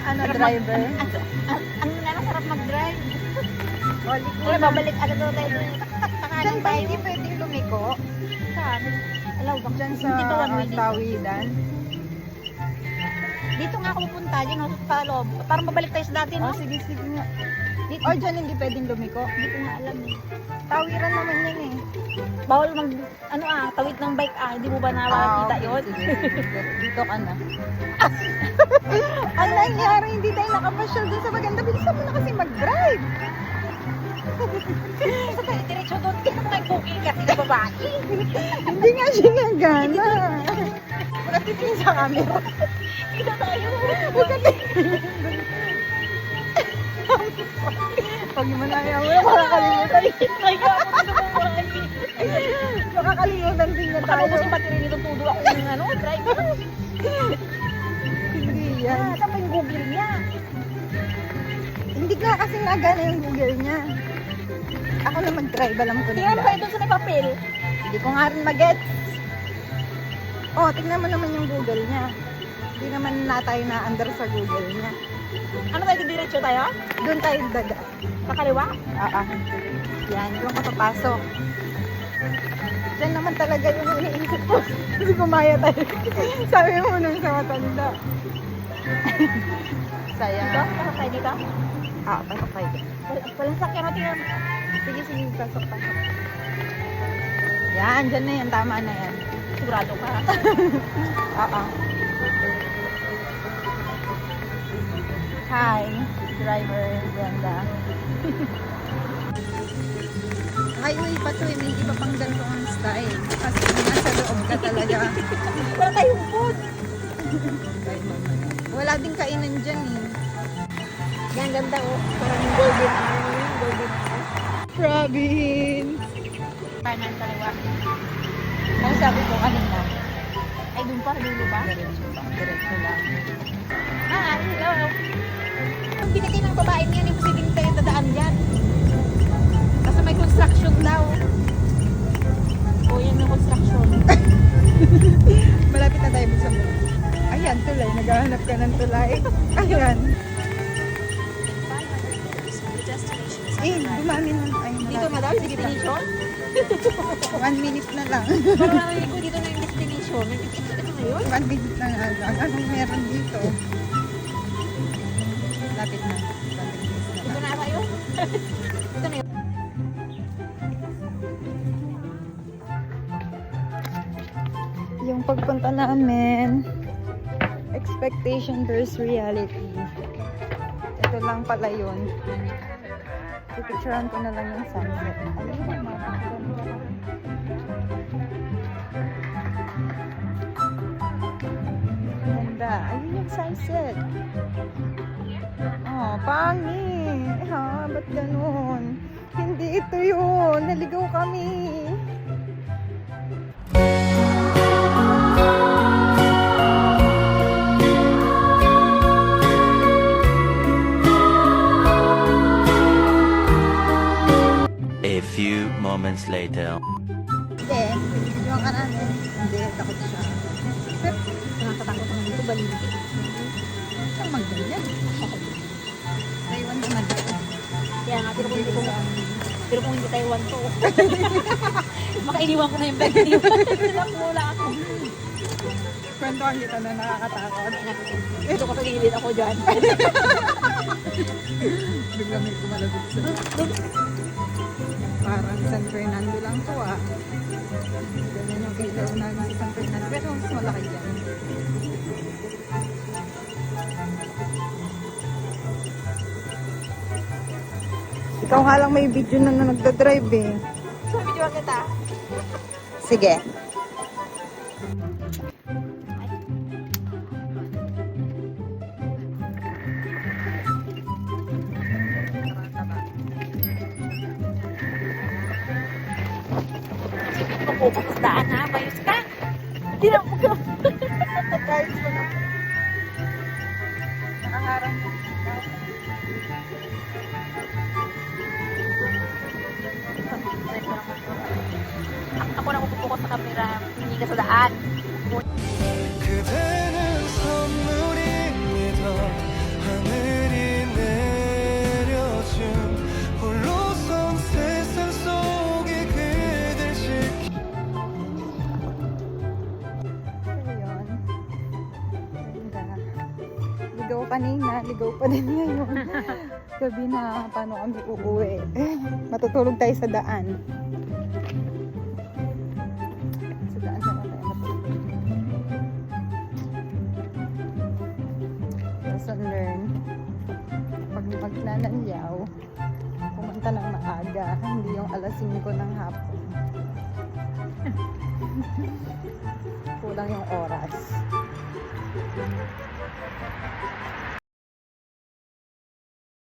ano, driver. Ang sarap mag-drive. Oli ko Kaya na. babalik agad daw tayo. Diyan Kakanan ba tayo. hindi pwedeng lumiko? Saan? Alaw, bak. Diyan sa Dito one way dito. tawidan. Dito nga ako pupunta. Diyan ako sa loob. Parang babalik tayo sa dati, no? Oh, sige, sige nga. Dito. Oh, dyan hindi pwedeng lumiko. Hindi ko nga alam eh. Tawiran naman yan eh. Bawal mag, tawid ng bike Hindi mo ba nakakita yun? Sige, sige. Dito ka na. Ano nangyari? Hindi tayo nakapasyal dun sa maganda. Bilisan mo na kasi mag-drive. Sa tayo, diretso doon. Hindi naman tayo cooking kasi na babae. Hindi nga siya nagana. Natitingin sa camera. Kita tayo. Pag mo na ayaw mo, makakalimutan. Kaya ako na babae. Makakalimutan din na Baka tayo. mo kasi battery nito tudo ako ng driver. Hindi yan. Saan pa yung Google niya? Hindi nga kasi nagana yung Google niya. Ako na mag-drive, alam ko na Tingnan mo yan. kayo doon sa may papel. Hindi ko nga rin mag-get. Oh, tingnan mo naman yung Google niya. Hindi naman na tayo na-under sa Google niya. Ano tayo, diretso tayo? Doon tayo daga. Kakaliwa? Yan, doon ka papasok. Diyan naman talaga yung iniisip ko. Kasi kumaya tayo. Sabi mo nung sa matanda. Sayang. Dito? Pasok tayo dito? Pasok tayo. Walang sakyan natin yan. Sige, sige, pasok. Yan, dyan na yan. Tama na yan. Sigurado ka. Hi, driver Brenda. Highway pa to, may iba pang ganito ang style. Kasi nasa loob ka talaga. Wala tayong food. Wala din kainan dyan eh. Yan, ganda oh. Parang golden. Golden. Province! Kanan, kaliwa. Ang sabi ko kanina, Ay, doon pa, dulo ba? diretso lang. Hello. Ang binigay ng babae niyan, imposibleng tayo dadaan dyan. Kasi may construction daw. O, yan yung construction. Malapit na tayo sa mo. Ayan, tulay. Naghahanap ka ng tulay. Ayan. Dumami na. Ay, Dito, madam, destination? 1 minute na lang. Parang narinig ko dito na yung destination. Ito na yun? 1 minute na nga lang. Anong meron dito? Lapit na. 1 minutes na Ito lang. na tayo? Ito na yun. Yung pagpunta namin, expectation versus reality. Ito lang pala yun. Pipicturean ko na lang yung sunset. Ayun, napakaganda. Ganda. Ayun yung sunset. Oh, pangit. Ha, ba't ganun? Hindi ito yun. Naligaw kami. A few moments later. Hindi. Binibidyoan ka namin. Hindi. Takot siya. Nakakatakot naman dito, baliti. Saan magganyan? Taiwan naman. Kaya nga, pero kung hindi Taiwan to, makainiwan ko na yung bag niyo. Nakula ako. Kwentuhan kita na nakakatakot. Ito ko pagigilid ako dyan. Bigla may kumalagot sa parang San Fernando lang to ah. Ganyan yung ilaw namin sa San Fernando. Pero mas malaki dyan. Ikaw nga lang may video na nagdadrive eh. So, video kita. Sige. Pupuntaan ha, bayos ka. Hindi na mo. Guys, nakaharang mo. Ako na pupukas sa camera, hindi ka sa daan. 그대는 선물입니다. ligaw kanina, ligaw pa din ngayon. Sabi na, paano kami uuwi? Matutulog tayo sa daan. Sa daan na lang tayo matulog. Lesson learn. Pag magnananyaw, pumunta ng maaga, hindi yung alas 5 ng hapon. Kulang yung oras.